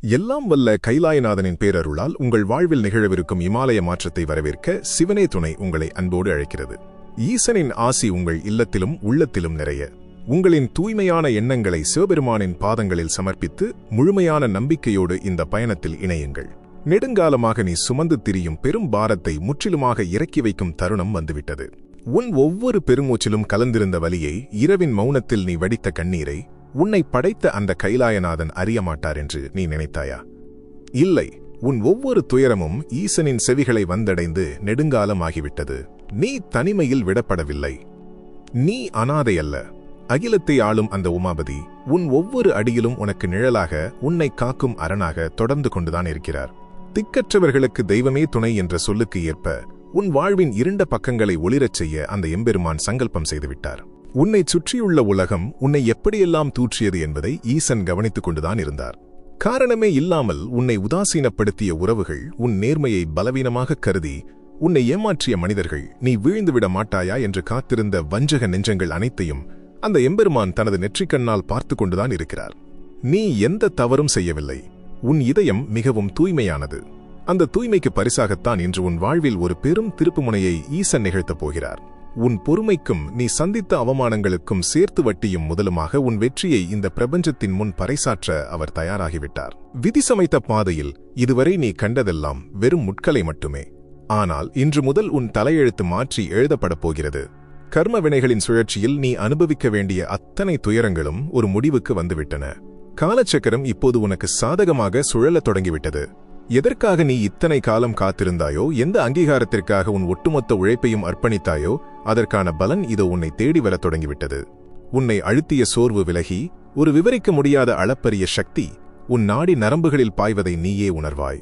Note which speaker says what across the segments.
Speaker 1: எல்லாம் வல்ல கைலாயநாதனின் பேரருளால் உங்கள் வாழ்வில் நிகழவிருக்கும் இமாலய மாற்றத்தை வரவேற்க சிவனே துணை உங்களை அன்போடு அழைக்கிறது. ஈசனின் ஆசி உங்கள் இல்லத்திலும் உள்ளத்திலும் நிறைய உங்களின் தூய்மையான எண்ணங்களை சிவபெருமானின் பாதங்களில் சமர்ப்பித்து முழுமையான நம்பிக்கையோடு இந்த பயணத்தில் இணையுங்கள். நெடுங்காலமாக நீ சுமந்து திரியும் பெரும் பாரத்தை முற்றிலுமாக இறக்கி வைக்கும் தருணம் வந்துவிட்டது. உன் ஒவ்வொரு பெருமூச்சிலும் கலந்திருந்த வலியை, இரவின் மௌனத்தில் நீ வடித்த கண்ணீரை உன்னை படைத்த அந்த கைலாயநாதன் அறியமாட்டார் என்று நீ நினைத்தாயா? இல்லை, உன் ஒவ்வொரு துயரமும் ஈசனின் செவிகளை வந்தடைந்து நெடுங்காலமாகிவிட்டது. நீ தனிமையில் விடப்படவில்லை. நீ அனாதை அல்ல. அகிலத்தை ஆளும் அந்த உமாபதி உன் ஒவ்வொரு அடியிலும் உனக்கு நிழலாக, உன்னை காக்கும் அரணாக தொடர்ந்து கொண்டுதான் இருக்கிறார். திக்கற்றவர்களுக்கு தெய்வமே துணை என்ற சொல்லுக்கு ஏற்ப உன் வாழ்வின் இருண்ட பக்கங்களை ஒளிரச் செய்ய அந்த எம்பெருமான் சங்கல்பம் செய்துவிட்டார். உன்னை சுற்றியுள்ள உலகம் உன்னை எப்படியெல்லாம் தூற்றியது என்பதை ஈசன் கவனித்துக் கொண்டுதான் இருந்தார். காரணமே இல்லாமல் உன்னை உதாசீனப்படுத்திய உறவுகள், உன் நேர்மையை பலவீனமாக கருதி உன்னை ஏமாற்றிய மனிதர்கள், நீ வீழ்ந்துவிட மாட்டாயா என்று காத்திருந்த வஞ்சக நெஞ்சங்கள் அனைத்தையும் அந்த எம்பெருமான் தனது நெற்றிக்கண்ணால் பார்த்து கொண்டுதான் இருக்கிறார். நீ எந்த தவறும் செய்யவில்லை. உன் இதயம் மிகவும் தூய்மையானது. அந்த தூய்மைக்கு பரிசாகத்தான் இன்று உன் வாழ்வில் ஒரு பெரும் திருப்புமுனையை ஈசன் நிகழ்த்தப் போகிறார். உன் பொறுமைக்கும் நீ சந்தித்த அவமானங்களுக்கும் சேர்த்து வட்டியும் முதலுமாக உன் வெற்றியை இந்த பிரபஞ்சத்தின் முன் பறைசாற்ற அவர் தயாராகிவிட்டார். விதி சமைத்த பாதையில் இதுவரை நீ கண்டதெல்லாம் வெறும் முட்களை மட்டுமே. ஆனால் இன்று முதல் உன் தலையெழுத்து மாற்றி எழுதப்படப் போகிறது. கர்ம வினைகளின் சுழற்சியில் நீ அனுபவிக்க வேண்டிய அத்தனை துயரங்களும் ஒரு முடிவுக்கு வந்துவிட்டன. காலச்சக்கரம் இப்போது உனக்கு சாதகமாக சுழலத் தொடங்கிவிட்டது. எதற்காக நீ இத்தனை காலம் காத்திருந்தாயோ, எந்த அங்கீகாரத்திற்காக உன் ஒட்டுமொத்த உழைப்பையும் அர்ப்பணித்தாயோ, அதற்கான பலன் இதோ உன்னை தேடி வரத் தொடங்கிவிட்டது. உன்னை அழுத்திய சோர்வு விலகி ஒரு விவரிக்க முடியாத அளப்பரிய சக்தி உன் நாடி நரம்புகளில் பாய்வதை நீயே உணர்வாய்.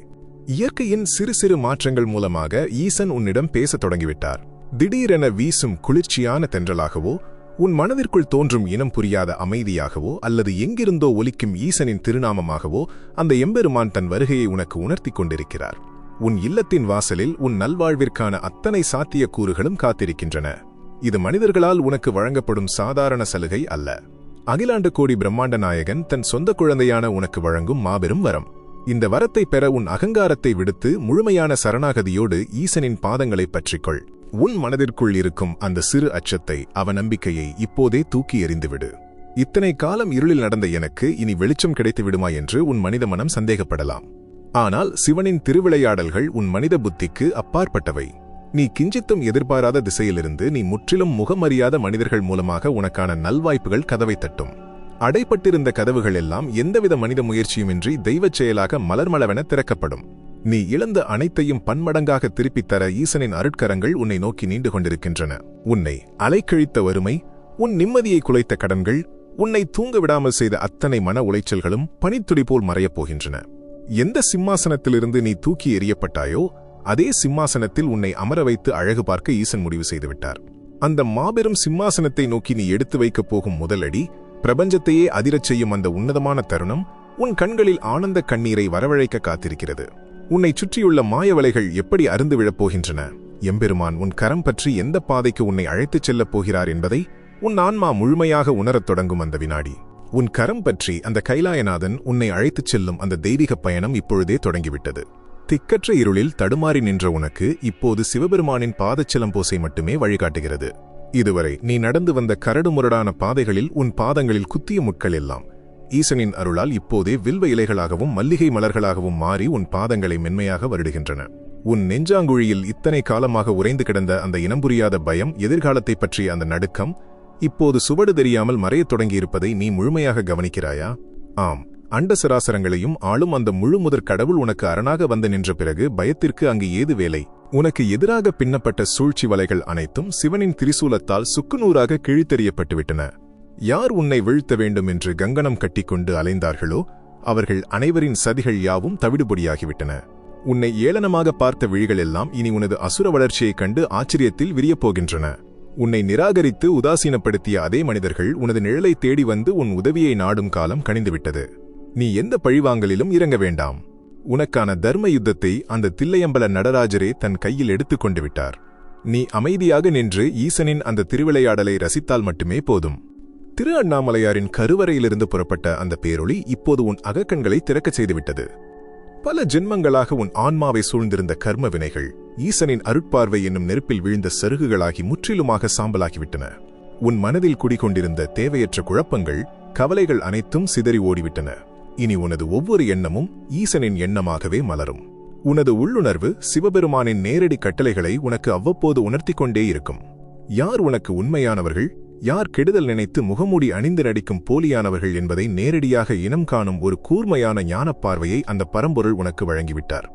Speaker 1: இயற்கையின் சிறு சிறு மாற்றங்கள் மூலமாக ஈசன் உன்னிடம் பேசத் தொடங்கிவிட்டார். திடீரென வீசும் குளிர்ச்சியான தென்றலாகவோ, உன் மனதிற்குள் தோன்றும் இனம் புரியாத அமைதியாகவோ, அல்லது எங்கிருந்தோ ஒலிக்கும் ஈசனின் திருநாமமாகவோ அந்த எம்பெருமான் தன் வருகையை உனக்கு உணர்த்தி கொண்டிருக்கிறார். உன் இல்லத்தின் வாசலில் உன் நல்வாழ்விற்கான அத்தனை சாத்திய கூறுகளும் காத்திருக்கின்றன. இது மனிதர்களால் உனக்கு வழங்கப்படும் சாதாரண சலுகை அல்ல. அகிலாண்ட கோடி பிரம்மாண்ட நாயகன் தன் சொந்த குழந்தையான உனக்கு வழங்கும் மாபெரும் வரம். இந்த வரத்தை பெற உன் அகங்காரத்தை விடுத்து முழுமையான சரணாகதியோடு ஈசனின் பாதங்களை பற்றிக்கொள். உன் மனதிற்குள் இருக்கும் அந்த சிறு அச்சத்தை, அவநம்பிக்கையை இப்போதே தூக்கி எறிந்துவிடு. இத்தனை காலம் இருளில் நடந்த எனக்கு இனி வெளிச்சம் கிடைத்து விடுமா என்று உன் மனித மனம் சந்தேகப்படலாம். ஆனால் சிவனின் திருவிளையாடல்கள் உன் மனித புத்திக்கு அப்பாற்பட்டவை. நீ கிஞ்சித்தும் எதிர்பாராத திசையிலிருந்து நீ முற்றிலும் முகமறியாத மனிதர்கள் மூலமாக உனக்கான நல்வாய்ப்புகள் கதவை தட்டும். அடைப்பட்டிருந்த கதவுகள் எல்லாம் எந்தவித மனித முயற்சியுமின்றி தெய்வச் செயலாக மலர்மளவென திறக்கப்படும். நீ இழந்த அனைத்தையும் பன்மடங்காக திருப்பித் தர ஈசனின் அருட்கரங்கள் உன்னை நோக்கி நீண்டு கொண்டிருக்கின்றன. உன்னை அலைக்கழித்த வறுமை, உன் நிம்மதியை குலைத்த கடன்கள், உன்னை தூங்க விடாமல் செய்த அத்தனை மன உளைச்சல்களும் பனித்துளி போல் மறையப் போகின்றன. எந்த சிம்மாசனத்திலிருந்து நீ தூக்கி எறியப்பட்டாயோ அதே சிம்மாசனத்தில் உன்னை அமர வைத்து அழகு பார்க்க ஈசன் முடிவு செய்துவிட்டார். அந்த மாபெரும் சிம்மாசனத்தை நோக்கி நீ எடுத்து வைக்கப் போகும் முதலடி, பிரபஞ்சத்தையே அதிரச் செய்யும் அந்த உன்னதமான தருணம் உன் கண்களில் ஆனந்த கண்ணீரை வரவழைக்க காத்திருக்கிறது. உன்னை சுற்றியுள்ள மாயவலைகள் எப்படி அருந்து விழப்போகின்றன? எம்பெருமான் உன் கரம் பற்றி எந்த பாதைக்கு உன்னை அழைத்துச் செல்லப் போகிறார் என்பதை உன் ஆன்மா முழுமையாக உணரத் தொடங்கும் அந்த வினாடி. உன் கரம் பற்றி அந்த கைலாயநாதன் உன்னை அழைத்துச் செல்லும் அந்த தெய்வீக பயணம் இப்பொழுதே தொடங்கிவிட்டது. திக்கற்ற இருளில் தடுமாறி நின்ற உனக்கு இப்போது சிவபெருமானின் பாதச்சிலம்போசை மட்டுமே வழிகாட்டுகிறது. இதுவரை நீ நடந்து வந்த கரடுமுரடான பாதைகளில் உன் பாதங்களில் குத்திய முட்கள் எல்லாம் ஈசனின் அருளால் இப்போதே வில்வ இலைகளாகவும் மல்லிகை மலர்களாகவும் மாறி உன் பாதங்களை மென்மையாக வருடுகின்றன. உன் நெஞ்சாங்குழியில் இத்தனை காலமாக உறைந்து கிடந்த அந்த இனம் புரியாத பயம், எதிர்காலத்தை பற்றிய அந்த நடுக்கம் இப்போது சுவடு தெரியாமல் மறையத் தொடங்கியிருப்பதை நீ முழுமையாக கவனிக்கிறாயா? ஆம், அண்ட சராசரங்களையும் ஆளும் அந்த முழு முதற் கடவுள் உனக்கு அரணாக வந்து நின்ற பிறகு பயத்திற்கு அங்கு ஏது வேலை? உனக்கு எதிராக பின்னப்பட்ட சூழ்ச்சி வலைகள் அனைத்தும் சிவனின் திரிசூலத்தால் சுக்குநூறாக கிழித்தெறியப்பட்டுவிட்டன. யார் உன்னை வீழ்த்த வேண்டும் என்று கங்கணம் கட்டிக்கொண்டு அலைந்தார்களோ அவர்கள் அனைவரின் சதிகள் யாவும் தவிடுபொடியாகிவிட்டன. உன்னை ஏளனமாக பார்த்த விழிகள் எல்லாம் இனி உனது அசுர வளர்ச்சியைக் கண்டு ஆச்சரியத்தில் விரியப்போகின்றன. உன்னை நிராகரித்து உதாசீனப்படுத்திய அதே மனிதர்கள் உனது நிழலை தேடி வந்து உன் உதவியை நாடும் காலம் கனிந்துவிட்டது. நீ எந்த பழிவாங்கலிலும் இறங்க வேண்டாம். உனக்கான தர்ம யுத்தத்தை அந்த தில்லையம்பல நடராஜரே தன் கையில் எடுத்துக் கொண்டு விட்டார். நீ அமைதியாக நின்று ஈசனின் அந்த திருவிளையாடலை ரசித்தால் மட்டுமே போதும். திரு அண்ணாமலையாரின் கருவறையிலிருந்து புறப்பட்ட அந்த பேரொளி இப்போது உன் அகக்கண்களை திறக்கச் செய்துவிட்டது. பல ஜென்மங்களாக உன் ஆன்மாவை சூழ்ந்திருந்த கர்ம வினைகள் ஈசனின் அருட்பார்வை என்னும் நெருப்பில் வீழ்ந்த சருகுகளாகி முற்றிலுமாக சாம்பலாகிவிட்டன. உன் மனதில் குடிகொண்டிருந்த தேவையற்ற குழப்பங்கள், கவலைகள் அனைத்தும் சிதறி ஓடிவிட்டன. இனி உனது ஒவ்வொரு எண்ணமும் ஈசனின் எண்ணமாகவே மலரும். உனது உள்ளுணர்வு சிவபெருமானின் நேரடி கட்டளைகளை உனக்கு அவ்வப்போது உணர்த்திக் கொண்டே இருக்கும். யார் உனக்கு உண்மையானவர்கள், யார் கெடுதல் நினைத்து முகமூடி அணிந்து நடிக்கும் போலியானவர்கள் என்பதை நேரடியாக இனம் காணும் ஒரு கூர்மையான ஞானப்பார்வையை அந்த பரம்பொருள் உனக்கு வழங்கிவிட்டார்.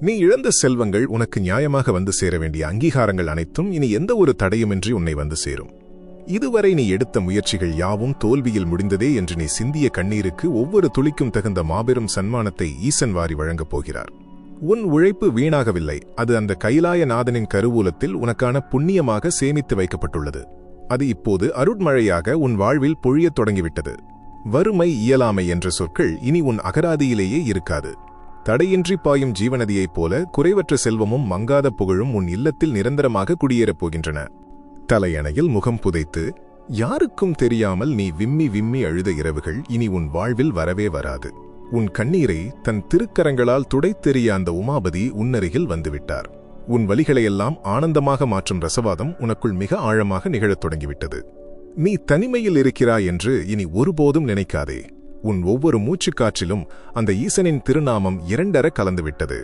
Speaker 1: நீ இழந்த செல்வங்கள், உனக்கு நியாயமாக வந்து சேர வேண்டிய அங்கீகாரங்கள் அனைத்தும் இனி எந்த ஒரு தடையுமின்றி உன்னை வந்து சேரும். இதுவரை நீ எடுத்த முயற்சிகள் யாவும் தோல்வியில் முடிந்ததே என்று நீ சிந்திய கண்ணீருக்கு ஒவ்வொரு துளிக்கும் தகுந்த மாபெரும் சன்மானத்தை ஈசன் வாரி வழங்கப் போகிறார். உன் உழைப்பு வீணாகவில்லை. அது அந்த கைலாயநாதனின் கருவூலத்தில் உனக்கான புண்ணியமாக சேமித்து வைக்கப்பட்டுள்ளது. அது இப்போது அருட்மழையாக உன் வாழ்வில் பொழியத் தொடங்கிவிட்டது. வறுமை, இயலாமை என்ற சொற்கள் இனி உன் அகராதியிலேயே இருக்காது. தடையின்றி பாயும் ஜீவநதியைப் போல குறைவற்ற செல்வமும் மங்காத புகழும் உன் இல்லத்தில் நிரந்தரமாக குடியேறப் போகின்றன. தலையணையில் முகம் புதைத்து யாருக்கும் தெரியாமல் நீ விம்மி விம்மி அழுத இரவுகள் இனி உன் வாழ்வில் வரவே வராது. உன் கண்ணீரை தன் திருக்கரங்களால் துடைத்தெறிய அந்த உமாபதி உன்னருகில் வந்துவிட்டார். உன் வலிகளையெல்லாம் ஆனந்தமாக மாற்றும் ரசவாதம் உனக்குள் மிக ஆழமாக நிகழத் தொடங்கிவிட்டது. நீ தனிமையில் இருக்கிறாய் என்று இனி ஒருபோதும் நினைக்காதே. உன் ஒவ்வொரு மூச்சுக்காற்றிலும் அந்த ஈசனின் திருநாமம் இரண்டர கலந்துவிட்டது.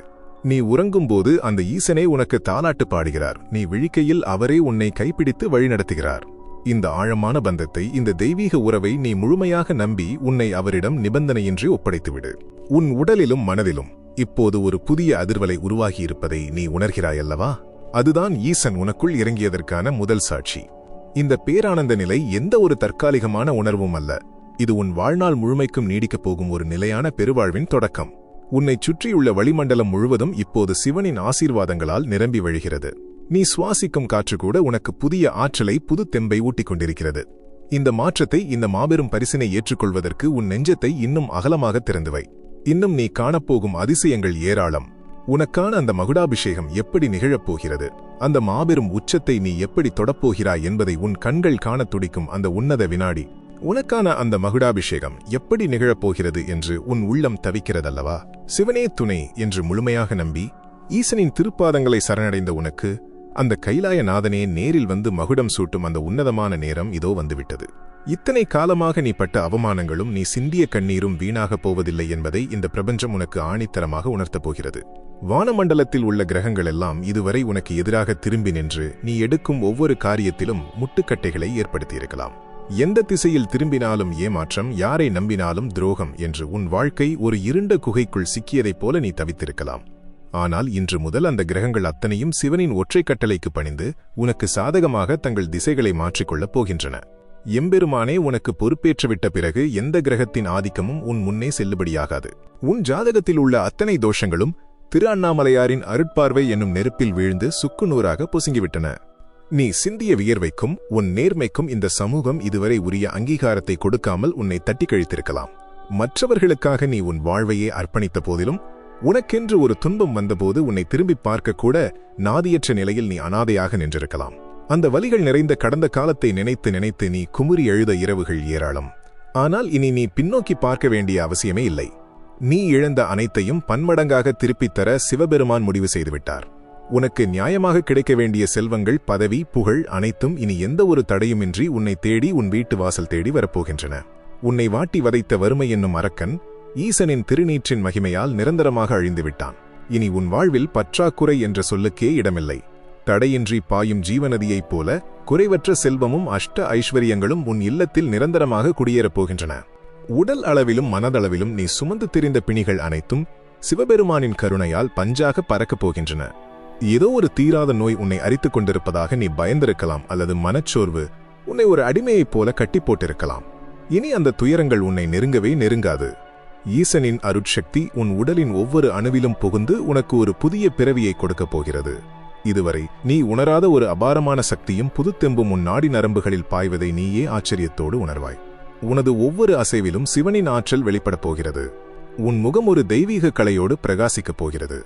Speaker 1: நீ உறங்கும்போது அந்த ஈசனே உனக்கு தாலாட்டு பாடுகிறார். நீ விழிக்கையில் அவரே உன்னை கைப்பிடித்து வழிநடத்துகிறார். இந்த ஆழமான பந்தத்தை, இந்த தெய்வீக உறவை நீ முழுமையாக நம்பி உன்னை அவரிடம் நிபந்தனையின்றி ஒப்படைத்துவிடு. உன் உடலிலும் மனதிலும் இப்போது ஒரு புதிய அதிர்வலை உருவாகியிருப்பதை நீ உணர்கிறாயல்லவா? அதுதான் ஈசன் உனக்குள் இறங்கியதற்கான முதல் சாட்சி. இந்த பேரானந்த நிலை எந்த ஒரு தற்காலிகமான உணர்வும் அல்ல. இது உன் வாழ்நாள் முழுமைக்கும் நீடிக்கப் போகும் ஒரு நிலையான பெருவாழ்வின் தொடக்கம். உன்னை சுற்றியுள்ள வளிமண்டலம் முழுவதும் இப்போது சிவனின் ஆசீர்வாதங்களால் நிரம்பி வழிகிறது. நீ சுவாசிக்கும் காற்று கூட உனக்கு புதிய ஆற்றலை, புது தெம்பை ஊட்டிக் கொண்டிருக்கிறது. இந்த மாற்றத்தை, இந்த மாபெரும் பரிசினை ஏற்றுக்கொள்வதற்கு உன் நெஞ்சத்தை இன்னும் அகலமாக திறந்துவை. இன்னும் நீ காணப்போகும் அதிசயங்கள் ஏராளம். உனக்கான அந்த மகுடாபிஷேகம் எப்படி நிகழப்போகிறது, அந்த மாபெரும் உச்சத்தை நீ எப்படி தொடப்போகிறாய் என்பதை உன் கண்கள் காணத் துடிக்கும் அந்த உன்னத வினாடி. உனக்கான அந்த மகுடாபிஷேகம் எப்படி நிகழப்போகிறது என்று உன் உள்ளம் தவிக்கிறதல்லவா? சிவனே துணை என்று முழுமையாக நம்பி ஈசனின் திருப்பாதங்களை சரணடைந்த உனக்கு அந்த கைலாயநாதனே நேரில் வந்து மகுடம் சூட்டும் அந்த உன்னதமான நேரம் இதோ வந்துவிட்டது. இத்தனை காலமாக நீ பட்ட அவமானங்களும் நீ சிந்திய கண்ணீரும் வீணாகப் போவதில்லை என்பதை இந்த பிரபஞ்சம் உனக்கு ஆணித்தரமாக உணர்த்தப் போகிறது. வானமண்டலத்தில் உள்ள கிரகங்கள் எல்லாம் இதுவரை உனக்கு எதிராக திரும்பி நின்று நீ எடுக்கும் ஒவ்வொரு காரியத்திலும் முட்டுக்கட்டைகளை ஏற்படுத்தியிருக்கலாம். எந்த திசையில் திரும்பினாலும் ஏமாற்றம், யாரை நம்பினாலும் துரோகம் என்று உன் வாழ்க்கை ஒரு இருண்ட குகைக்குள் சிக்கியதைப் போல நீ தவித்திருக்கலாம். ஆனால் இன்று முதல் அந்த கிரகங்கள் அத்தனையும் சிவனின் ஒற்றை கட்டளைக்கு பணிந்து உனக்கு சாதகமாக தங்கள் திசைகளை மாற்றிக்கொள்ளப் போகின்றன. எம்பெருமானே உனக்கு பொறுப்பேற்றுவிட்ட பிறகு எந்த கிரகத்தின் ஆதிக்கமும் உன் முன்னே செல்லுபடியாகாது. உன் ஜாதகத்தில் உள்ள அத்தனை தோஷங்களும் திரு அண்ணாமலையாரின் அருட்பார்வை என்னும் நெருப்பில் வீழ்ந்து சுக்குநூறாக பொசுங்கிவிட்டன. நீ சிந்திய வியர்வைக்கும் உன் நேர்மைக்கும் இந்த சமூகம் இதுவரை உரிய அங்கீகாரத்தை கொடுக்காமல் உன்னை தட்டி கழித்திருக்கலாம். மற்றவர்களுக்காக நீ உன் வாழ்வையே அர்ப்பணித்த போதிலும் உனக்கென்று ஒரு துன்பம் வந்தபோது உன்னை திரும்பி பார்க்கக்கூட நாதியற்ற நிலையில் நீ அனாதையாக நின்றிருக்கலாம். அந்த வலிகள் நிறைந்த கடந்த காலத்தை நினைத்து நினைத்து நீ குமுறி எழுத இரவுகள் ஏராளம். ஆனால் இனி நீ பின்னோக்கி பார்க்க வேண்டிய அவசியமே இல்லை. நீ இழந்த அனைத்தையும் பன்மடங்காக திருப்பித் தர சிவபெருமான் முடிவு செய்துவிட்டார். உனக்கு நியாயமாக கிடைக்க வேண்டிய செல்வங்கள், பதவி, புகழ் அனைத்தும் இனி எந்த ஒரு தடையுமின்றி உன்னை தேடி உன் வீட்டு வாசல் தேடி வரப்போகின்றன. உன்னை வாட்டி வதைத்த வறுமை என்னும் அரக்கன் ஈசனின் திருநீற்றின் மகிமையால் நிரந்தரமாக அழிந்துவிட்டான். இனி உன் வாழ்வில் பற்றாக்குறை என்ற சொல்லுக்கே இடமில்லை. தடையின்றி பாயும் ஜீவநதியைப் போல குறைவற்ற செல்வமும் அஷ்ட ஐஸ்வர்யங்களும் உன் இல்லத்தில் நிரந்தரமாக குடியேறப் போகின்றன. உடல் அளவிலும் மனதளவிலும் நீ சுமந்து திரிந்த பிணிகள் அனைத்தும் சிவபெருமானின் கருணையால் பஞ்சாக பறக்கப் போகின்றன. ஏதோ ஒரு தீராத நோய் உன்னை அரித்துக் கொண்டிருப்பதாக நீ பயந்திருக்கலாம், அல்லது மனச்சோர்வு உன்னை ஒரு அடிமையைப் போல கட்டி போட்டிருக்கலாம். இனி அந்த துயரங்கள் உன்னை நெருங்கவே நெருங்காது. ஈசனின் அருட்சக்தி உன் உடலின் ஒவ்வொரு அணுவிலும் புகுந்து உனக்கு ஒரு புதிய பிறவியை கொடுக்கப் போகிறது. இதுவரை நீ உணராத ஒரு அபாரமான சக்தியும் புதுத்தெம்பும் உன் நாடி நரம்புகளில் பாய்வதை நீயே ஆச்சரியத்தோடு உணர்வாய். உனது ஒவ்வொரு அசைவிலும் சிவனின் ஆற்றல் வெளிப்படப் போகிறது. உன் முகம் ஒரு தெய்வீக கலையோடு பிரகாசிக்கப் போகிறது.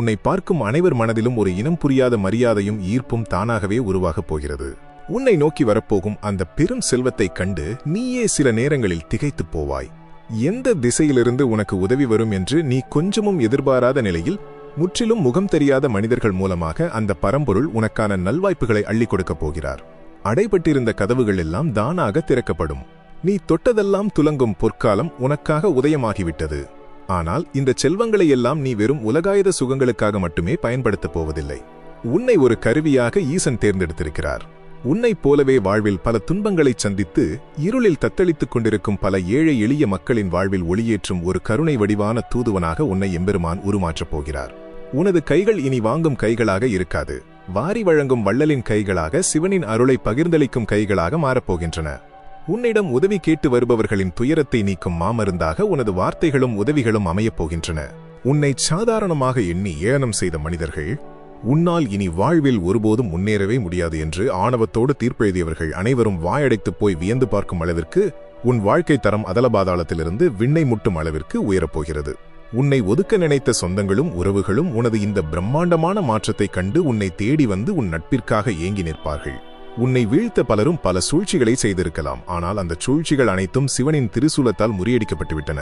Speaker 1: உன்னை பார்க்கும் அனைவர் மனதிலும் ஒரு இனம் புரியாத மரியாதையும் ஈர்ப்பும் தானாகவே உருவாகப் போகிறது. உன்னை நோக்கி வரப்போகும் அந்த பெரும் செல்வத்தைக் கண்டு நீயே சில நேரங்களில் திகைத்துப் போவாய். எந்த திசையிலிருந்து உனக்கு உதவி வரும் என்று நீ கொஞ்சமும் எதிர்பாராத நிலையில் முற்றிலும் முகம் தெரியாத மனிதர்கள் மூலமாக அந்த பரம்பொருள் உனக்கான நல்வாய்ப்புகளை அள்ளிக் கொடுக்கப் போகிறார். அடைபட்டிருந்த கதவுகள் எல்லாம் தானாக திறக்கப்படும். நீ தொட்டதெல்லாம் துலங்கும் பொற்காலம் உனக்காக உதயமாகிவிட்டது. ஆனால் இந்த செல்வங்களை எல்லாம் நீ வெறும் உலகாயுத சுகங்களுக்காக மட்டுமே பயன்படுத்தப் போவதில்லை. உன்னை ஒரு கருவியாக ஈசன் தேர்ந்தெடுத்திருக்கிறார். உன்னைப் போலவே வாழ்வில் பல துன்பங்களைச் சந்தித்து இருளில் தத்தளித்துக் கொண்டிருக்கும் பல ஏழை எளிய மக்களின் வாழ்வில் ஒளியேற்றும் ஒரு கருணை வடிவான தூதுவனாக உன்னை எம்பெருமான் உருமாற்றப் போகிறார். உனது கைகள் இனி வாங்கும் கைகளாக இருக்காது. வாரி வழங்கும் வள்ளலின் கைகளாக, சிவனின் அருளை பகிர்ந்தளிக்கும் கைகளாக மாறப்போகின்றன. உன்னிடம் உதவி கேட்டு வருபவர்களின் துயரத்தை நீக்கும் மாமருந்தாக உனது வார்த்தைகளும் உதவிகளும் அமையப் போகின்றன. உன்னை சாதாரணமாக எண்ணி ஏளனம் செய்த மனிதர்கள் உன்னால் இனி வாழ்வில் ஒருபோதும் முன்னேறவே முடியாது என்று ஆணவத்தோடு தீர்ப்பெழுதியவர்கள் அனைவரும் வாயடைத்துப் போய் வியந்து பார்க்கும் அளவிற்கு உன் வாழ்க்கை தரம் அதலபாதாளத்திலிருந்து விண்ணை முட்டும் அளவிற்கு உயரப்போகிறது. உன்னை ஒதுக்க நினைத்த சொந்தங்களும் உறவுகளும் உனது இந்த பிரம்மாண்டமான மாற்றத்தைக் கண்டு உன்னை தேடி வந்து உன் நட்பிற்காக ஏங்கி நிற்பார்கள். உன்னை வீழ்த்த பலரும் பல சூழ்ச்சிகளை செய்திருக்கலாம். ஆனால் அந்த சூழ்ச்சிகள் அனைத்தும் சிவனின் திருசூலத்தால் முறியடிக்கப்பட்டுவிட்டன.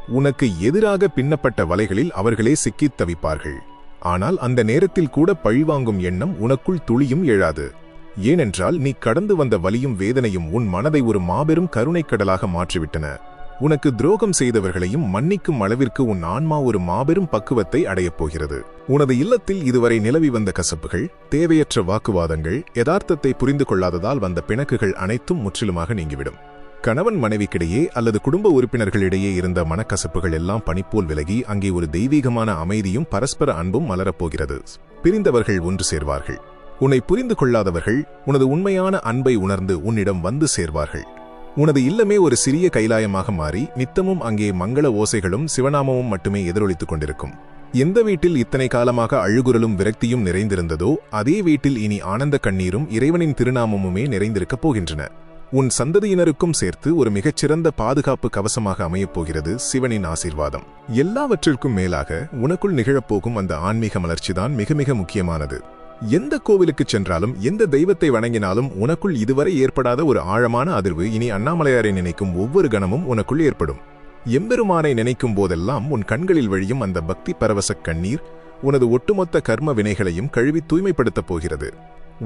Speaker 1: உனக்கு எதிராக பின்னப்பட்ட வலைகளில் அவர்களே சிக்கித் தவிப்பார்கள். ஆனால் அந்த நேரத்தில் கூட பழிவாங்கும் எண்ணம் உனக்குள் துளியும் எழாது. ஏனென்றால் நீ கடந்து வந்த வலியும் வேதனையும் உன் மனதை ஒரு மாபெரும் கருணைக்கடலாக மாற்றிவிட்டன. உனக்கு துரோகம் செய்தவர்களையும் மன்னிக்கும் அளவிற்கு உன் ஆன்மா ஒரு மாபெரும் பக்குவத்தை அடையப் போகிறது. உனது இல்லத்தில் இதுவரை நிலவி வந்த கசப்புகள், தேவையற்ற வாக்குவாதங்கள், யதார்த்தத்தை புரிந்து கொள்ளாததால் வந்த பிணக்குகள் அனைத்தும் முற்றிலுமாக நீங்கிவிடும். கணவன் மனைவிக்கிடையே அல்லது குடும்ப உறுப்பினர்களிடையே இருந்த மனக்கசப்புகள் எல்லாம் பனிப்போல் விலகி அங்கே ஒரு தெய்வீகமான அமைதியும் பரஸ்பர அன்பும் மலரப்போகிறது. பிரிந்தவர்கள் ஒன்று சேர்வார்கள். உன்னை புரிந்து கொள்ளாதவர்கள் உனது உண்மையான அன்பை உணர்ந்து உன்னிடம் வந்து சேர்வார்கள். உனது இல்லமே ஒரு சிறிய கைலாயமாக மாறி நித்தமும் அங்கே மங்கள ஓசைகளும் சிவநாமமும் மட்டுமே எதிரொலித்துக் கொண்டிருக்கும். எந்த வீட்டில் இத்தனை காலமாக அழுகுரலும் விரக்தியும் நிறைந்திருந்ததோ அதே வீட்டில் இனி ஆனந்த கண்ணீரும் இறைவனின் திருநாமமுமே நிறைந்திருக்கப் போகின்றன. உன் சந்ததியினருக்கும் சேர்த்து ஒரு மிகச்சிறந்த பாதுகாப்பு கவசமாக அமையப் போகிறது சிவனின் ஆசீர்வாதம். எல்லாவற்றிற்கும் மேலாக உனக்குள் நிகழப்போகும் அந்த ஆன்மீக மலர்ச்சிதான் மிக மிக முக்கியமானது. எந்த கோவிலுக்குச் சென்றாலும் எந்த தெய்வத்தை வணங்கினாலும் உனக்குள் இதுவரை ஏற்படாத ஒரு ஆழமான அதிர்வு இனி அண்ணாமலையாரை நினைக்கும் ஒவ்வொரு கணமும் உனக்குள் ஏற்படும். எம்பெருமானை நினைக்கும் போதெல்லாம் உன் கண்களில் வழியும் அந்த பக்தி பரவசக் கண்ணீர் உனது ஒட்டுமொத்த கர்ம வினைகளையும் கழுவி தூய்மைப்படுத்தப் போகிறது.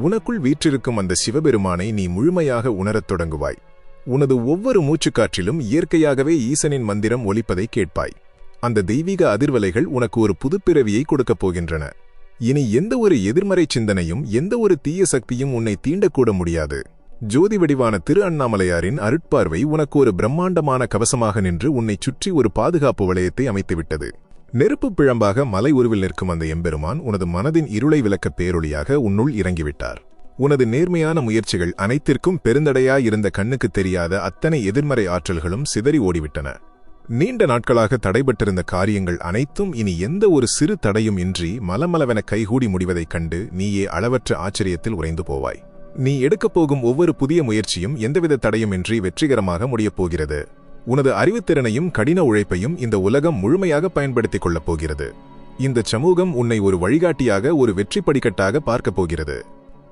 Speaker 1: உனக்குள் வீற்றிருக்கும் அந்த சிவபெருமானை நீ முழுமையாக உணரத் தொடங்குவாய். உனது ஒவ்வொரு மூச்சுக்காற்றிலும் இயற்கையாகவே ஈசனின் மந்திரம் ஒலிப்பதை கேட்பாய். அந்த தெய்வீக அதிர்வலைகள் உனக்கு ஒரு புதுப்பிறவியை கொடுக்கப் போகின்றன. இனி எந்த ஒரு எதிர்மறை சிந்தனையும் எந்த ஒரு தீய சக்தியும் உன்னை தீண்டக்கூட முடியாது. ஜோதி வடிவான திரு அண்ணாமலையாரின் அருட்பார்வை உனக்கு ஒரு பிரம்மாண்டமான கவசமாக நின்று உன்னை சுற்றி ஒரு பாதுகாப்பு வளையத்தை அமைத்துவிட்டது. நெருப்பு பிழம்பாக மலை உருவில் நிற்கும் அந்த எம்பெருமான் உனது மனதின் இருளை விளக்க பேரொளியாக உன்னுள் இறங்கிவிட்டார். உனது நேர்மையான முயற்சிகள் அனைத்திற்கும் பெருந்தடையாயிருந்த கண்ணுக்கு தெரியாத அத்தனை எதிர்மறை ஆற்றல்களும் சிதறி ஓடிவிட்டன. நீண்ட நாட்களாக தடைபட்டிருந்த காரியங்கள் அனைத்தும் இனி எந்த ஒரு சிறு தடையும் இன்றி மலமளவென கைகூடி முடிவதைக் கண்டு நீயே அளவற்ற ஆச்சரியத்தில் உறைந்து போவாய். நீ எடுக்கப் போகும் ஒவ்வொரு புதிய முயற்சியும் எந்தவித தடையுமின்றி வெற்றிகரமாக முடியப் போகிறது. உனது அறிவுத்திறனையும் கடின உழைப்பையும் இந்த உலகம் முழுமையாக பயன்படுத்திக் கொள்ளப் போகிறது. இந்த சமூகம் உன்னை ஒரு வழிகாட்டியாக, ஒரு வெற்றி படிக்கட்டாக பார்க்கப் போகிறது.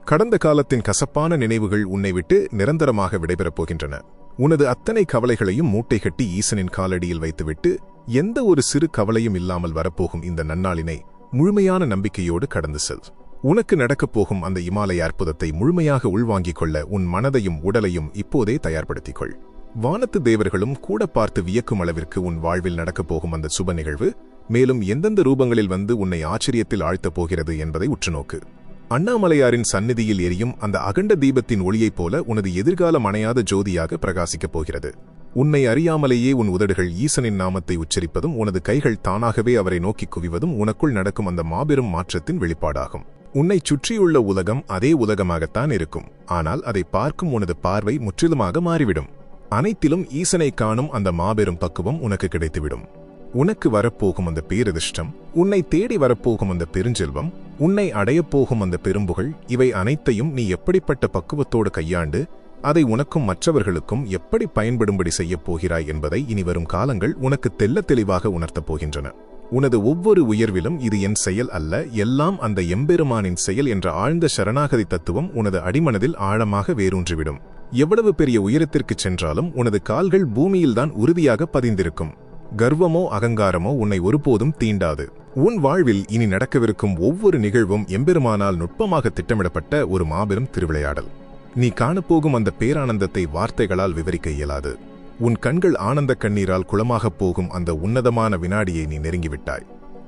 Speaker 1: கடந்த காலத்தின் கசப்பான நினைவுகள் உன்னை விட்டு நிரந்தரமாக விடைபெறப் போகின்றன. உனது அத்தனை கவலைகளையும் மூட்டை கட்டி ஈசனின் காலடியில் வைத்துவிட்டு எந்த ஒரு சிறு கவலையும் இல்லாமல் வரப்போகும் இந்த நன்னாளினை முழுமையான நம்பிக்கையோடு கடந்து செல். உனக்கு நடக்கப் போகும் அந்த இமாலய அற்புதத்தை முழுமையாக உள்வாங்கிக் கொள்ள உன் மனதையும் உடலையும் இப்போதே தயார்படுத்திக் கொள். வானத்து தேவர்களும் கூட பார்த்து வியக்கும் அளவிற்கு உன் வாழ்வில் நடக்கப் போகும் அந்த சுப நிகழ்வு மேலும் எந்தெந்த ரூபங்களில் வந்து உன்னை ஆச்சரியத்தில் ஆழ்த்தப் போகிறது என்பதை உற்றுநோக்கு. அண்ணாமலையாரின் சந்நிதியில் எரியும் அந்த அகண்ட தீபத்தின் ஒளியைப் போல உனது எதிர்காலம் அணையாத ஜோதியாக பிரகாசிக்கப் போகிறது. உன்னை அறியாமலேயே உன் உதடுகள் ஈசனின் நாமத்தை உச்சரிப்பதும் உனது கைகள் தானாகவே அவரை நோக்கி குவிவதும் உனக்குள் நடக்கும் அந்த மாபெரும் மாற்றத்தின் வெளிப்பாடாகும். உன்னை சுற்றியுள்ள உலகம் அதே உலகமாகத்தான் இருக்கும். ஆனால் அதை பார்க்கும் உனது பார்வை முற்றிலுமாக மாறிவிடும். அனைத்திலும் ஈசனை காணும் அந்த மாபெரும் பக்குவம் உனக்கு கிடைத்துவிடும். உனக்கு வரப்போகும் அந்த பேரதிர்ஷ்டம், உன்னை தேடி வரப்போகும் அந்த பெருஞ்செல்வம், உன்னை அடையப்போகும் அந்த பெரும்புகழ், இவை அனைத்தையும் நீ எப்படிப்பட்ட பக்குவத்தோடு கையாண்டு அதை உனக்கும் மற்றவர்களுக்கும் எப்படி பயன்படும்படி செய்யப் போகிறாய் என்பதை இனி வரும் காலங்கள் உனக்கு தெள்ளத் தெளிவாக உணர்த்தப் போகின்றன. உனது ஒவ்வொரு உயர்விலும் இது என் செயல் அல்ல, எல்லாம் அந்த எம்பெருமானின் செயல் என்ற ஆழ்ந்த சரணாகதி தத்துவம் உனது அடிமனதில் ஆழமாக வேரூன்றிவிடும். எவ்வளவு பெரிய உயரத்திற்குச் சென்றாலும் உனது கால்கள் பூமியில்தான் உறுதியாக பதிந்திருக்கும். கர்வமோ அகங்காரமோ உன்னை ஒருபோதும் தீண்டாது. உன் வாழ்வில் இனி நடக்கவிருக்கும் ஒவ்வொரு நிகழ்வும் எம்பெருமானால் நுட்பமாக திட்டமிடப்பட்ட ஒரு மாபெரும் திருவிளையாடல். நீ காணப்போகும் அந்த பேரானந்தத்தை வார்த்தைகளால் விவரிக்க இயலாது. உன் கண்கள் ஆனந்த கண்ணீரால் குளமாகப் போகும் அந்த உன்னதமான வினாடியை நீ நெருங்கிவிட்டாய்.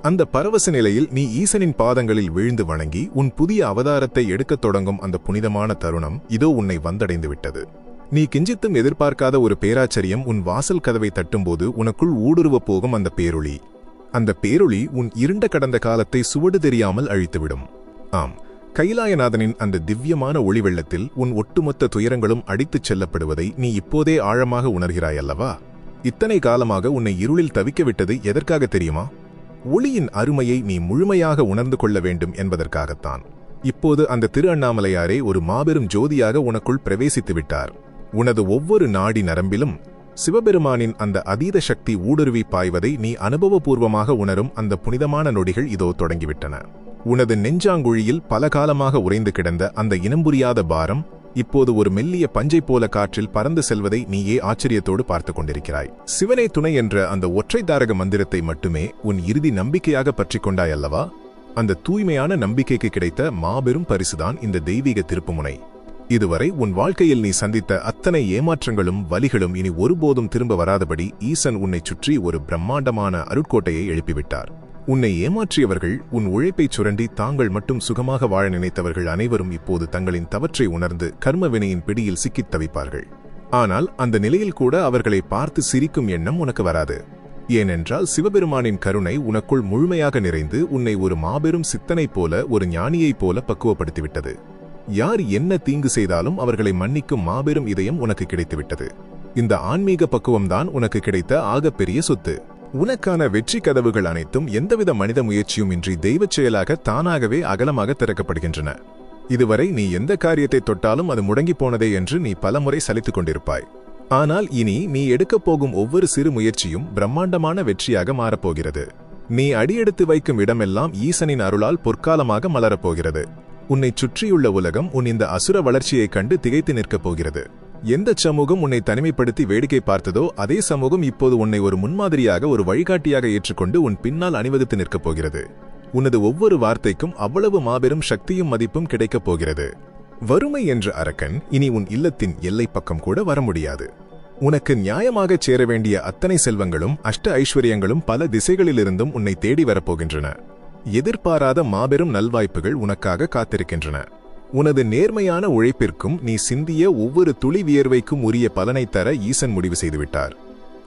Speaker 1: அந்த பரவச நிலையில் நீ ஈசனின் பாதங்களில் வீழ்ந்து வணங்கி உன் புதிய அவதாரத்தை எடுக்கத் தொடங்கும் அந்த புனிதமான தருணம் இதோ உன்னை வந்தடைந்து விட்டது. நீ கிஞ்சித்தும் எதிர்பார்க்காத ஒரு பேராச்சரியம் உன் வாசல் கதவை தட்டும்போது உனக்குள் ஊடுருவப் போகும் அந்த பேரொளி. அந்த பேரொளி உன் இருண்ட கடந்த காலத்தை சுவடு தெரியாமல் அழித்துவிடும். ஆம், கைலாயநாதனின் அந்த திவ்யமான ஒளி வெள்ளத்தில் உன் ஒட்டுமொத்த துயரங்களும் அடித்துச் செல்லப்படுவதை நீ இப்போதே ஆழமாக உணர்கிறாயல்லவா? இத்தனை காலமாக உன்னை இருளில் தவிக்க விட்டது எதற்காக தெரியுமா? ஒளியின் அருமையை நீ முழுமையாக உணர்ந்து கொள்ள வேண்டும் என்பதற்காகத்தான். இப்போது அந்த திரு அண்ணாமலையாரே ஒரு மாபெரும் ஜோதியாக உனக்குள் பிரவேசித்து விட்டார். உனது ஒவ்வொரு நாடி நரம்பிலும் சிவபெருமானின் அந்த அதீத சக்தி ஊடுருவி பாய்வதை நீ அனுபவபூர்வமாக உணரும் அந்த புனிதமான நொடிகள் இதோ தொடங்கிவிட்டன. உனது நெஞ்சாங்குழியில் பல காலமாக உறைந்து கிடந்த அந்த இனம்புரியாத பாரம் இப்போது ஒரு மெல்லிய பஞ்சை போல காற்றில் பறந்து செல்வதை நீயே ஆச்சரியத்தோடு பார்த்து கொண்டிருக்கிறாய். சிவனே துணை என்ற அந்த ஒற்றை தாரக மந்திரத்தை மட்டுமே உன் இறுதி நம்பிக்கையாக பற்றி கொண்டாயல்லவா? அந்த தூய்மையான நம்பிக்கைக்கு கிடைத்த மாபெரும் பரிசுதான் இந்த தெய்வீக திருப்புமுனை. இதுவரை உன் வாழ்க்கையில் நீ சந்தித்த அத்தனை ஏமாற்றங்களும் வலிகளும் இனி ஒருபோதும் திரும்ப வராதபடி ஈசன் உன்னை சுற்றி ஒரு பிரம்மாண்டமான அருட்கோட்டையை எழுப்பிவிட்டார். உன்னை ஏமாற்றியவர்கள், உன் உழைப்பைச் சுரண்டி தாங்கள் மட்டும் சுகமாக வாழ நினைத்தவர்கள் அனைவரும் இப்போது தங்களின் தவற்றை உணர்ந்து கர்மவினையின் பிடியில் சிக்கித் தவிப்பார்கள். ஆனால் அந்த நிலையில் கூட அவர்களை பார்த்து சிரிக்கும் எண்ணம் உனக்கு வராது. ஏனென்றால் சிவபெருமானின் கருணை உனக்குள் முழுமையாக நிறைந்து உன்னை ஒரு மாபெரும் சித்தனைப் போல, ஒரு ஞானியைப் போல பக்குவப்படுத்திவிட்டது. யார் என்ன தீங்கு செய்தாலும் அவர்களை மன்னிக்கும் மாபெரும் இதயம் உனக்கு கிடைத்துவிட்டது. இந்த ஆன்மீக பக்குவம்தான் உனக்கு கிடைத்த ஆகப்பெரிய சொத்து. உனக்கான வெற்றி கதவுகள் அனைத்தும் எந்தவித மனித முயற்சியும் இன்றி தெய்வச் செயலாக தானாகவே அகலமாக திறக்கப்படுகின்றன. இதுவரை நீ எந்த காரியத்தை தொட்டாலும் அது முடங்கி போனதே என்று நீ பலமுறை சலித்துக் கொண்டிருப்பாய். ஆனால் இனி நீ எடுக்கப் போகும் ஒவ்வொரு சிறு முயற்சியும் பிரம்மாண்டமான வெற்றியாக மாறப்போகிறது. நீ அடியெடுத்து வைக்கும் இடமெல்லாம் ஈசனின் அருளால் பொற்காலமாக மலரப்போகிறது. உன்னை சுற்றியுள்ள உலகம் உன் இந்த அசுர வளர்ச்சியைக் கண்டு திகைத்து நிற்கப் போகிறது. எந்த சமூகம் உன்னை தனிமைப்படுத்தி வேடிக்கை பார்த்ததோ அதே சமூகம் இப்போது உன்னை ஒரு முன்மாதிரியாக, ஒரு வழிகாட்டியாக ஏற்றுக்கொண்டு உன் பின்னால் அணிவகுத்து நிற்கப் போகிறது. உனது ஒவ்வொரு வார்த்தைக்கும் அவ்வளவு மாபெரும் சக்தியும் மதிப்பும் கிடைக்கப் போகிறது. வறுமை என்ற அரக்கன் இனி உன் இல்லத்தின் எல்லை பக்கம் கூட வர முடியாது. உனக்கு நியாயமாகச் சேர வேண்டிய அத்தனை செல்வங்களும் அஷ்ட ஐஸ்வர்யங்களும் பல திசைகளிலிருந்தும் உன்னை தேடி வரப்போகின்றன. எதிர்பாராத மாபெரும் நல்வாய்ப்புகள் உனக்காக காத்திருக்கின்றன. உனது நேர்மையான உழைப்பிற்கும் நீ சிந்திய ஒவ்வொரு துளி வியர்வைக்கும் உரிய பலனை தர ஈசன் முடிவு செய்துவிட்டார்.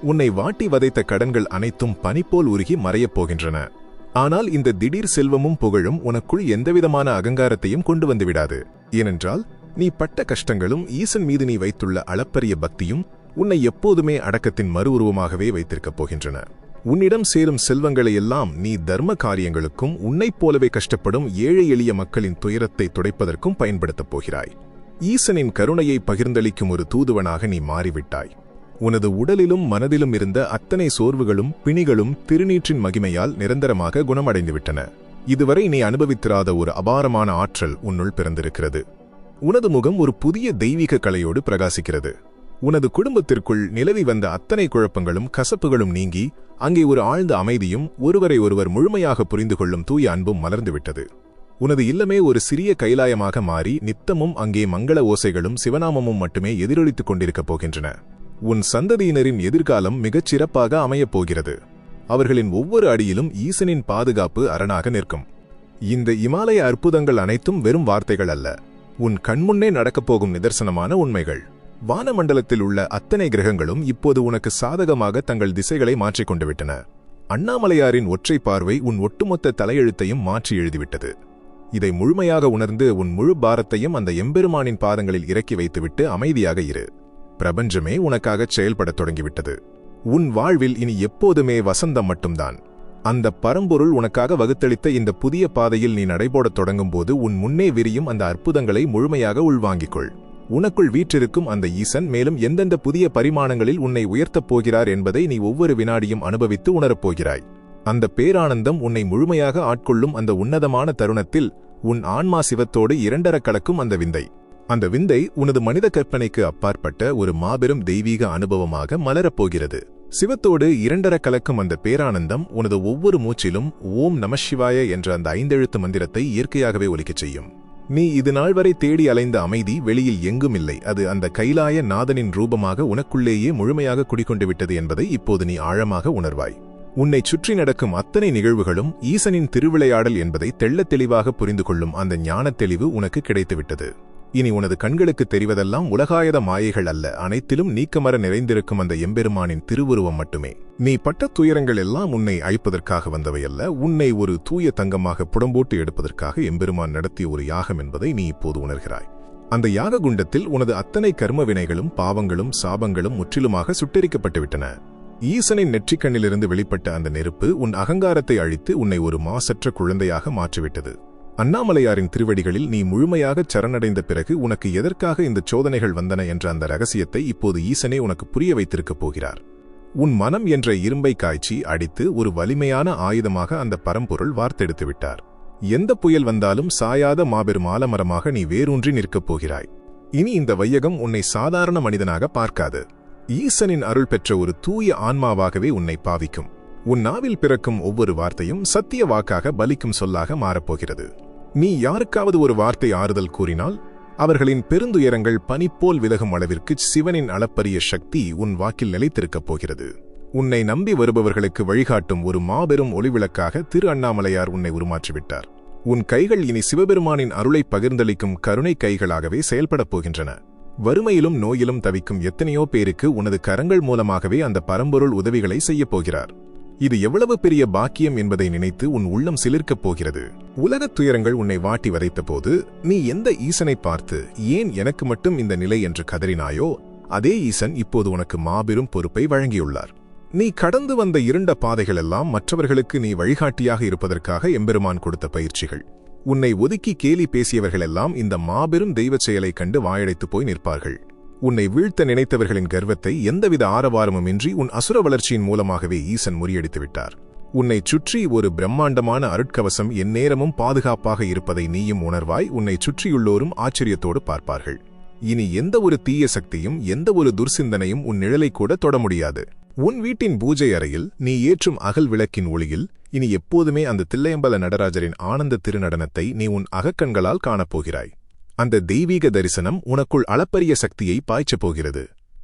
Speaker 1: உன்னை வாட்டி வதைத்த கடன்கள் அனைத்தும் பனிப்போல் உருகி மறையப் போகின்றன. ஆனால் இந்த திடீர் செல்வமும் புகழும் உனக்குள் எந்தவிதமான அகங்காரத்தையும் கொண்டு வந்துவிடாது. ஏனென்றால் நீ பட்ட கஷ்டங்களும் ஈசன் மீது நீ வைத்துள்ள அளப்பரிய பக்தியும் உன்னை எப்போதுமே அடக்கத்தின் மறு உருவமாகவே வைத்திருக்கப் போகின்றன. உன்னிடம் சேரும் செல்வங்களை எல்லாம் நீ தர்ம காரியங்களுக்கும் உன்னைப் போலவே கஷ்டப்படும் ஏழை எளிய மக்களின் துயரத்தை துடைப்பதற்கும் பயன்படுத்தப் போகிறாய். ஈசனின் கருணையை பகிர்ந்தளிக்கும் ஒரு தூதுவனாக நீ மாறிவிட்டாய். உனது உடலிலும் மனதிலும் இருந்த அத்தனை சோர்வுகளும் பிணிகளும் திருநீற்றின் மகிமையால் நிரந்தரமாக குணமடைந்துவிட்டன. இதுவரை நீ அனுபவித்திராத ஒரு அபாரமான ஆற்றல் உன்னுள் பிறந்திருக்கிறது. உனது முகம் ஒரு புதிய தெய்வீக கலையோடு பிரகாசிக்கிறது. உனது குடும்பத்திற்குள் நிலவி வந்த அத்தனை குழப்பங்களும் கசப்புகளும் நீங்கி அங்கே ஒரு ஆழ்ந்த அமைதியும் ஒருவரை ஒருவர் முழுமையாக புரிந்து கொள்ளும் தூய அன்பும் மலர்ந்துவிட்டது. உனது இல்லமே ஒரு சிறிய கைலாயமாக மாறி நித்தமும் அங்கே மங்கள ஓசைகளும் சிவநாமமும் மட்டுமே எதிரொலித்துக் கொண்டிருக்கப் போகின்றன. உன் சந்ததியினரின் எதிர்காலம் மிகச் சிறப்பாக அமையப் போகிறது. அவர்களின் ஒவ்வொரு அடியிலும் ஈசனின் பாதுகாப்பு அரணாக நிற்கும். இந்த இமாலய அற்புதங்கள் அனைத்தும் வெறும் வார்த்தைகள் அல்ல, உன் கண்முன்னே நடக்கப் போகும் நிதர்சனமான உண்மைகள். வானமண்டலத்தில் உள்ள அத்தனை கிரகங்களும் இப்போது உனக்கு சாதகமாக தங்கள் திசைகளை மாற்றிக்கொண்டு விட்டன. அண்ணாமலையாரின் ஒற்றை பார்வை உன் ஒட்டுமொத்த தலையெழுத்தையும் மாற்றி எழுதிவிட்டது. இதை முழுமையாக உணர்ந்து உன் முழு பாரத்தையும் அந்த எம்பெருமானின் பாதங்களில் இறக்கி வைத்துவிட்டு அமைதியாக இரு. பிரபஞ்சமே உனக்காகச் செயல்படத் தொடங்கிவிட்டது. உன் வாழ்வில் இனி எப்போதுமே வசந்தம் மட்டும்தான். அந்த பரம்பொருள் உனக்காக வகுத்தளித்த இந்த புதிய பாதையில் நீ நடைபோடத் தொடங்கும் போது உன் முன்னே விரியும் அந்த அற்புதங்களை முழுமையாக உள்வாங்கிக்கொள். உனக்குள் வீற்றிருக்கும் அந்த ஈசன் மேலும் எந்தெந்த புதிய பரிமாணங்களில் உன்னை உயர்த்தப் போகிறார் என்பதை நீ ஒவ்வொரு வினாடியும் அனுபவித்து உணரப்போகிறாய். அந்த பேரானந்தம் உன்னை முழுமையாக ஆட்கொள்ளும் அந்த உன்னதமான தருணத்தில் உன் ஆன்மா சிவத்தோடு இரண்டரக் கலக்கும் அந்த விந்தை உனது மனித கற்பனைக்கு அப்பாற்பட்ட ஒரு மாபெரும் தெய்வீக அனுபவமாக மலரப்போகிறது. சிவத்தோடு இரண்டரக் கலக்கும் அந்த பேரானந்தம் உனது ஒவ்வொரு மூச்சிலும் ஓம் நமசிவாய என்ற அந்த 5 எழுத்து மந்திரத்தை இயற்கையாகவே ஒலிக்கச் செய்யும். நீ இது நாள் வரை தேடி அலைந்த அமைதி வெளியில் எங்கும் இல்லை. அது அந்த கைலாய நாதனின் ரூபமாக உனக்குள்ளேயே முழுமையாக குடிக்கொண்டு விட்டது என்பதை இப்போது நீ ஆழமாக உணர்வாய். உன்னை சுற்றி நடக்கும் அத்தனை நிகழ்வுகளும் ஈசனின் திருவிளையாடல் என்பதை தெள்ளத் தெளிவாக புரிந்து கொள்ளும் அந்த ஞானத் தெளிவு உனக்கு கிடைத்துவிட்டது. இனி உனது கண்களுக்கு தெரிவதெல்லாம் உலகாயத மாயைகள் அல்ல, அனைத்திலும் நீக்கமர நிறைந்திருக்கும் அந்த எம்பெருமானின் திருவுருவம் மட்டுமே. நீ பட்ட துயரங்கள் எல்லாம் உன்னை அழிப்பதற்காக வந்தவையல்ல, உன்னை ஒரு தூய தங்கமாக புடம்போட்டு எடுப்பதற்காக எம்பெருமான் நடத்திய ஒரு யாகம் என்பதை நீ இப்போது உணர்கிறாய். அந்த யாக குண்டத்தில் உனது அத்தனை கர்ம வினைகளும் பாவங்களும் சாபங்களும் முற்றிலுமாக சுட்டெரிக்கப்பட்டுவிட்டன. ஈசனின் நெற்றிக்கண்ணிலிருந்து வெளிப்பட்ட அந்த நெருப்பு உன் அகங்காரத்தை அழித்து உன்னை ஒரு மாசற்ற குழந்தையாக மாற்றிவிட்டது. அண்ணாமலையாரின் திருவடிகளில் நீ முழுமையாகச் சரணடைந்த பிறகு உனக்கு எதற்காக இந்த சோதனைகள் வந்தன என்ற அந்த ரகசியத்தை இப்போது ஈசனே உனக்கு புரிய வைத்திருக்கப் போகிறார். உன் மனம் என்ற இரும்பை காய்ச்சி அடித்து ஒரு வலிமையான ஆயுதமாக அந்த பரம்பொருள் வார்த்தெடுத்து விட்டார். எந்த புயல் வந்தாலும் சாயாத மாபெரும் ஆலமரமாக நீ வேரூன்றி நிற்கப் போகிறாய். இனி இந்த வையகம் உன்னை சாதாரண மனிதனாக பார்க்காது. ஈசனின் அருள் பெற்ற ஒரு தூய ஆன்மாவாகவே உன்னை பாவிக்கும். உன் நாவில் பிறக்கும் ஒவ்வொரு வார்த்தையும் சத்திய வாக்காக பலிக்கும் சொல்லாக மாறப்போகிறது. நீ யாருக்காவது ஒரு வார்த்தை ஆறுதல் கூறினால் அவர்களின் பெருந்துயரங்கள் பனிப்போல் விலகும் அளவிற்கு சிவனின் அளப்பரிய சக்தி உன் வாக்கில் நிலைத்திருக்கப் போகிறது. உன்னை நம்பி வருபவர்களுக்கு வழிகாட்டும் ஒரு மாபெரும் ஒளிவிளக்காக திரு அண்ணாமலையார் உன்னை உருமாற்றிவிட்டார். உன் கைகள் இனி சிவபெருமானின் அருளை பகிர்ந்தளிக்கும் கருணை கைகளாகவே செயல்படப் போகின்றன. வறுமையிலும் நோயிலும் தவிக்கும் எத்தனையோ பேருக்கு உனது கரங்கள் மூலமாகவே அந்த பரம்பொருள் உதவிகளை செய்யப் போகிறார். இது எவ்வளவு பெரிய பாக்கியம் என்பதை நினைத்து உன் உள்ளம் சிலிர்க்கப் போகிறது. உலகத் துயரங்கள் உன்னை வாட்டி வதைத்த போது நீ எந்த ஈசனை பார்த்து ஏன் எனக்கு மட்டும் இந்த நிலை என்று கதறினாயோ அதே ஈசன் இப்போது உனக்கு மாபெரும் பொறுப்பை வழங்கியுள்ளார். நீ கடந்து வந்த இருண்ட பாதைகளெல்லாம் மற்றவர்களுக்கு நீ வழிகாட்டியாக இருப்பதற்காக எம்பெருமான் கொடுத்த பயிற்சிகள். உன்னை ஒதுக்கி கேலி பேசியவர்களெல்லாம் இந்த மாபெரும் தெய்வச் செயலைக் கண்டு வாயடைத்து போய் நிற்பார்கள். உன்னை வீழ்த்த நினைத்தவர்களின் கர்வத்தை எந்தவித ஆரவாரமுமின்றி உன் அசுர வளர்ச்சியின் மூலமாகவே ஈசன் முறியடித்து விட்டார். உன்னை சுற்றி ஒரு பிரம்மாண்டமான அருட்கவசம் எந்நேரமும் பாதுகாப்பாக இருப்பதை நீயும் உணர்வாய். உன்னை சுற்றியுள்ளோரும் ஆச்சரியத்தோடு பார்ப்பார்கள். இனி எந்த ஒரு தீய சக்தியும் எந்த ஒரு துர்சிந்தனையும் உன் நிழலை கூட தொட முடியாது. உன் வீட்டின் பூஜை அறையில் நீ ஏற்றும் அகல் விளக்கின் ஒளியில் இனி எப்போதுமே அந்த தில்லையம்பல நடராஜரின் ஆனந்த திருநடனத்தை நீ உன் அகக்கண்களால் காணப்போகிறாய். அந்த தெய்வீக தரிசனம் உனக்குள் அளப்பரிய சக்தியை பாய்ச்சப் போகிறது.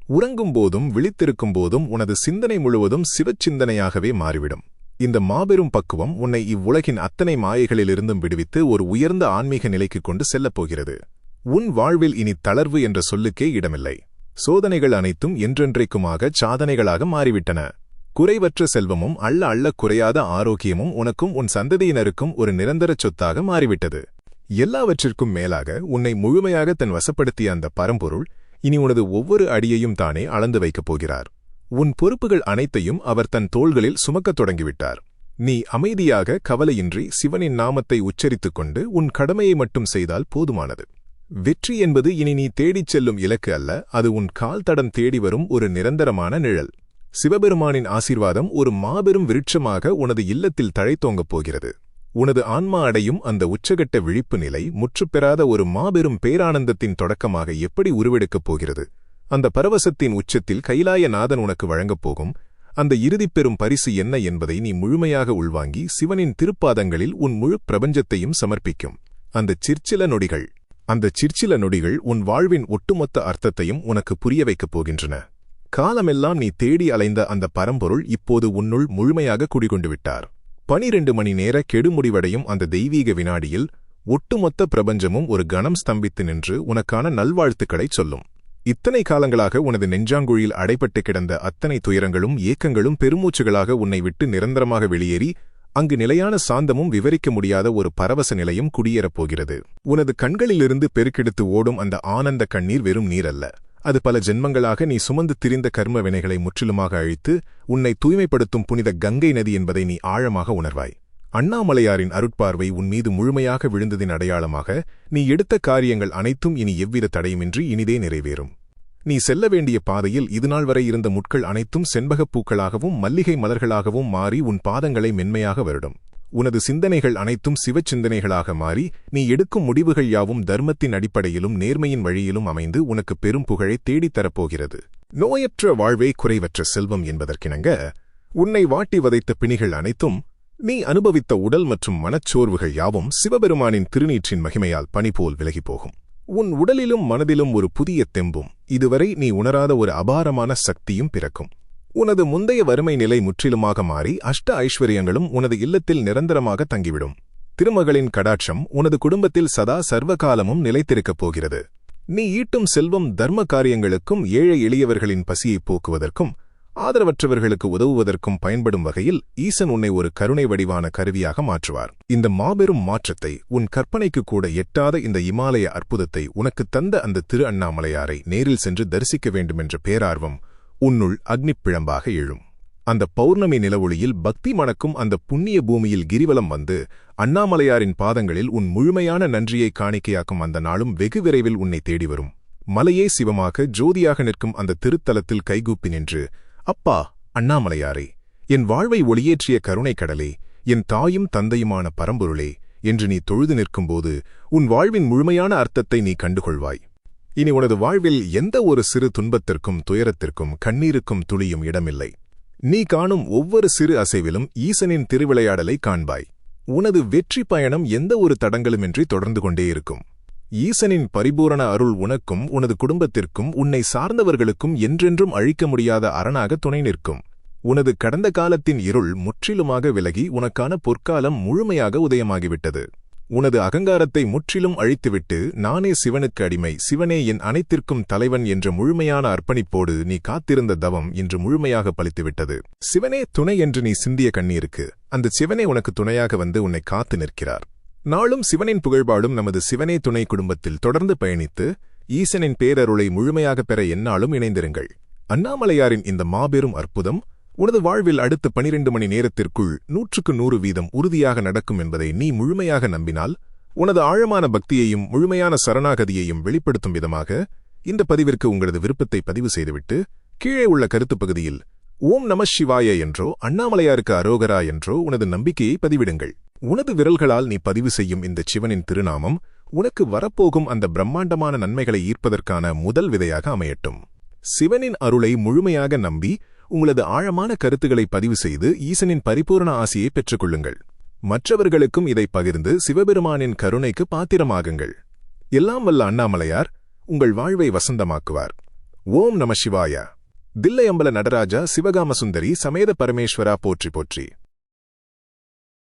Speaker 1: உறங்கும் போதும் விழித்திருக்கும் போதும் உனது சிந்தனை முழுவதும் சிவச்சிந்தனையாகவே மாறிவிடும். இந்த மாபெரும் பக்குவம் உன்னை இவ்வுலகின் அத்தனை மாயைகளிலிருந்தும் விடுவித்து ஒரு உயர்ந்த ஆன்மீக நிலைக்கு கொண்டு செல்லப் போகிறது. உன் வாழ்வில் இனி தளர்வு என்ற சொல்லுக்கே இடமில்லை. சோதனைகள் அனைத்தும் என்றென்றைக்குமாக சாதனைகளாக மாறிவிட்டன. குறைவற்ற செல்வமும் அள்ள குறையாத ஆரோக்கியமும் உனக்கும் உன் சந்ததியினருக்கும் ஒரு நிரந்தர சொத்தாக மாறிவிட்டது. எல்லாவற்றிற்கும் மேலாக உன்னை முழுமையாக தன் வசப்படுத்திய அந்த பரம்பொருள் இனி உனது ஒவ்வொரு அடியையும் தானே அளந்து வைக்கப் போகிறார். உன் பொறுப்புகள் அனைத்தையும் அவர் தன் தோள்களில் சுமக்கத் தொடங்கிவிட்டார். நீ அமைதியாக கவலையின்றி சிவனின் நாமத்தை உச்சரித்துக் கொண்டு உன் கடமையை மட்டும் செய்தால் போதுமானது. வெற்றி என்பது இனி நீ தேடிச் செல்லும் இலக்கு அல்ல, அது உன் கால் தடம் தேடி வரும் ஒரு நிரந்தரமான நிழல். சிவபெருமானின் ஆசீர்வாதம் ஒரு மாபெரும் விருட்சமாக உனது இல்லத்தில் தழைத்தோங்கப் போகிறது. உனது ஆன்மா அடையும் அந்த உச்சகட்ட விழிப்பு நிலை முற்றுப்பெறாத ஒரு மாபெரும் பேரானந்தத்தின் தொடக்கமாக எப்படி உருவெடுக்கப் போகிறது. அந்த பரவசத்தின் உச்சத்தில் கைலாயநாதன் உனக்கு வழங்கப் போகும் அந்த இறுதிப் பெறும் பரிசு என்ன என்பதை நீ முழுமையாக உள்வாங்கி சிவனின் திருப்பாதங்களில் உன் முழு பிரபஞ்சத்தையும் சமர்ப்பிக்கும் அந்த சிற்சில நொடிகள் உன் வாழ்வின் ஒட்டுமொத்த அர்த்தத்தையும் உனக்கு புரிய வைக்கப் போகின்றன. காலமெல்லாம் நீ தேடி அலைந்த அந்த பரம்பொருள் இப்போது உன்னுள் முழுமையாக குடிகொண்டு விட்டார். 12 மணி நேர கெடுமுடிவடையும் அந்த தெய்வீக வினாடியில் ஒட்டுமொத்த பிரபஞ்சமும் ஒரு கணம் ஸ்தம்பித்து நின்று உனக்கான நல்வாழ்த்துக்களைச் சொல்லும். இத்தனை காலங்களாக உனது நெஞ்சாங்குழியில் அடைபட்டு கிடந்த அத்தனை துயரங்களும் ஏக்கங்களும் பெருமூச்சுகளாக உன்னை விட்டு நிரந்தரமாக வெளியேறி அங்கு நிலையான சாந்தமும் விவரிக்க முடியாத ஒரு பரவச நிலையும் குடியேறப் போகிறது. உனது கண்களிலிருந்து பெருக்கெடுத்து ஓடும் அந்த ஆனந்த கண்ணீர் வெறும் நீரல்ல, அது பல ஜென்மங்களாக நீ சுமந்து திரிந்த கர்ம வினைகளை முற்றிலுமாக அழித்து உன்னை தூய்மைப்படுத்தும் புனித கங்கை நதி என்பதை நீ ஆழமாக உணர்வாய். அண்ணாமலையாரின் அருட்பார்வை உன்மீது முழுமையாக விழுந்ததின் அடையாளமாக நீ எடுத்த காரியங்கள் அனைத்தும் இனி எவ்வித தடையுமின்றி இனிதே நிறைவேறும். நீ செல்ல வேண்டிய பாதையில் இதுநாள் வரை இருந்த முட்கள் அனைத்தும் செண்பகப் பூக்களாகவும் மல்லிகை மலர்களாகவும் மாறி உன் பாதங்களை மென்மையாக வருடும். உனது சிந்தனைகள் அனைத்தும் சிவச்சிந்தனைகளாக மாறி நீ எடுக்கும் முடிவுகள் யாவும் தர்மத்தின் அடிப்படையிலும் நேர்மையின் வழியிலும் அமைந்து உனக்கு பெரும் புகழை தேடித்தரப்போகிறது. நோயற்ற வாழ்வே குறைவற்ற செல்வம் என்பதற்கிணங்க உன்னை வாட்டி வதைத்த பிணிகள் அனைத்தும், நீ அனுபவித்த உடல் மற்றும் மனச்சோர்வுகள் யாவும் சிவபெருமானின் திருநீற்றின் மகிமையால் பனிபோல் விலகிப்போகும். உன் உடலிலும் மனதிலும் ஒரு புதிய தெம்பும் இதுவரை நீ உணராத ஒரு அபாரமான சக்தியும் பிறக்கும். உனது முந்தைய வறுமை நிலை முற்றிலுமாக மாறி அஷ்ட ஐஸ்வர்யங்களும் உனது இல்லத்தில் நிரந்தரமாக தங்கிவிடும். திருமகளின் கடாட்சம் உனது குடும்பத்தில் சதா சர்வகாலமும் நிலைத்திருக்கப் போகிறது. நீ ஈட்டும் செல்வம் தர்ம காரியங்களுக்கும் ஏழை எளியவர்களின் பசியை போக்குவதற்கும் ஆதரவற்றவர்களுக்கு உதவுவதற்கும் பயன்படும் வகையில் ஈசன் உன்னை ஒரு கருணை வடிவான கருவியாக மாற்றுவார். இந்த மாபெரும் மாற்றத்தை, உன் கற்பனைக்கு கூட எட்டாத இந்த இமாலய அற்புதத்தை உனக்கு தந்த அந்த திரு அண்ணாமலையாரை நேரில் சென்று தரிசிக்க வேண்டுமென்ற பேரார்வம் உன்னுள் அக்னிப்பிழம்பாக எழும். அந்த பௌர்ணமி நிலவொளியில் பக்தி மணக்கும் அந்த புண்ணிய பூமியில் கிரிவலம் வந்து அண்ணாமலையாரின் பாதங்களில் உன் முழுமையான நன்றியை காணிக்கையாக்கும் அந்த நாளும் வெகு விரைவில் உன்னை தேடி வரும். மலையே சிவமாக ஜோதியாக நிற்கும் அந்த திருத்தலத்தில் கைகூப்பி நின்று, அப்பா அண்ணாமலையாரே, என் வாழ்வை ஒளியேற்றிய கருணைக் கடலே, என் தாயும் தந்தையுமான பரம்பொருளே என்று நீ தொழுது நிற்கும்போது உன் வாழ்வின் முழுமையான அர்த்தத்தை நீ கண்டுகொள்வாய். இனி உனது வாழ்வில் எந்த ஒரு சிறு துன்பத்திற்கும் துயரத்திற்கும் கண்ணீருக்கும் துளியும் இடமில்லை. நீ காணும் ஒவ்வொரு சிறு அசைவிலும் ஈசனின் திருவிளையாடலை காண்பாய். உனது வெற்றி பயணம் எந்த ஒரு தடங்களுமின்றி தொடர்ந்து கொண்டே இருக்கும். ஈசனின் பரிபூரண அருள் உனக்கும் உனது குடும்பத்திற்கும் உன்னை சார்ந்தவர்களுக்கும் என்றென்றும் அழிக்க முடியாத அரணாக துணை நிற்கும். உனது கடந்த காலத்தின் இருள் முற்றிலுமாக விலகி உனக்கான பொற்காலம் முழுமையாக உதயமாகிவிட்டது. உனது அகங்காரத்தை முற்றிலும் அழித்துவிட்டு நானே சிவனுக்கு அடிமை, சிவனே என் அனைத்திற்கும் தலைவன் என்ற முழுமையான அர்ப்பணிப்போடு நீ காத்திருந்த தவம் இன்று முழுமையாக பலித்துவிட்டது. சிவனே துணை என்று நீ சிந்திய கண்ணீருக்கு அந்த சிவனே உனக்கு துணையாக வந்து உன்னை காத்து நிற்கிறார். நாளும் சிவனின் புகழ்பாடும் நமது சிவனே துணை குடும்பத்தில் தொடர்ந்து பயணித்து ஈசனின் பேரருளை முழுமையாக பெற எந்நாளும் இணைந்திருங்கள். அண்ணாமலையாரின் இந்த மாபெரும் அற்புதம் உனது வாழ்வில் அடுத்த 12 மணி நேரத்திற்குள் 100% உறுதியாக நடக்கும் என்பதை நீ முழுமையாக நம்பினால், உனது ஆழமான பக்தியையும் முழுமையான சரணாகதியையும் வெளிப்படுத்தும் விதமாக இந்த பதிவிற்கு உங்களது விருப்பத்தை பதிவு செய்துவிட்டு கீழே உள்ள கருத்துப் பகுதியில் ஓம் நம சிவாய என்றோ அண்ணாமலையாருக்கு அரோகரா என்றோ உனது நம்பிக்கையை பதிவிடுங்கள். உனது விரல்களால் நீ பதிவு செய்யும் இந்த சிவனின் திருநாமம் உனக்கு வரப்போகும் அந்த பிரம்மாண்டமான நன்மைகளை ஈர்ப்பதற்கான முதல் விதையாக அமையட்டும். சிவனின் அருளை முழுமையாக நம்பி உங்களது ஆழமான கருத்துக்களை பதிவு செய்து ஈசனின் பரிபூரண ஆசியை பெற்றுக்கொள்ளுங்கள். மற்றவர்களுக்கும் இதை பகிர்ந்து சிவபெருமானின் கருணைக்கு பாத்திரமாகுங்கள். எல்லாம் வல்ல அண்ணாமலையார் உங்கள் வாழ்வை வசந்தமாக்குவார். ஓம் நம சிவாய. தில்லையம்பல நடராஜா சிவகாமசுந்தரி சமேத பரமேஸ்வரா போற்றி போற்றி.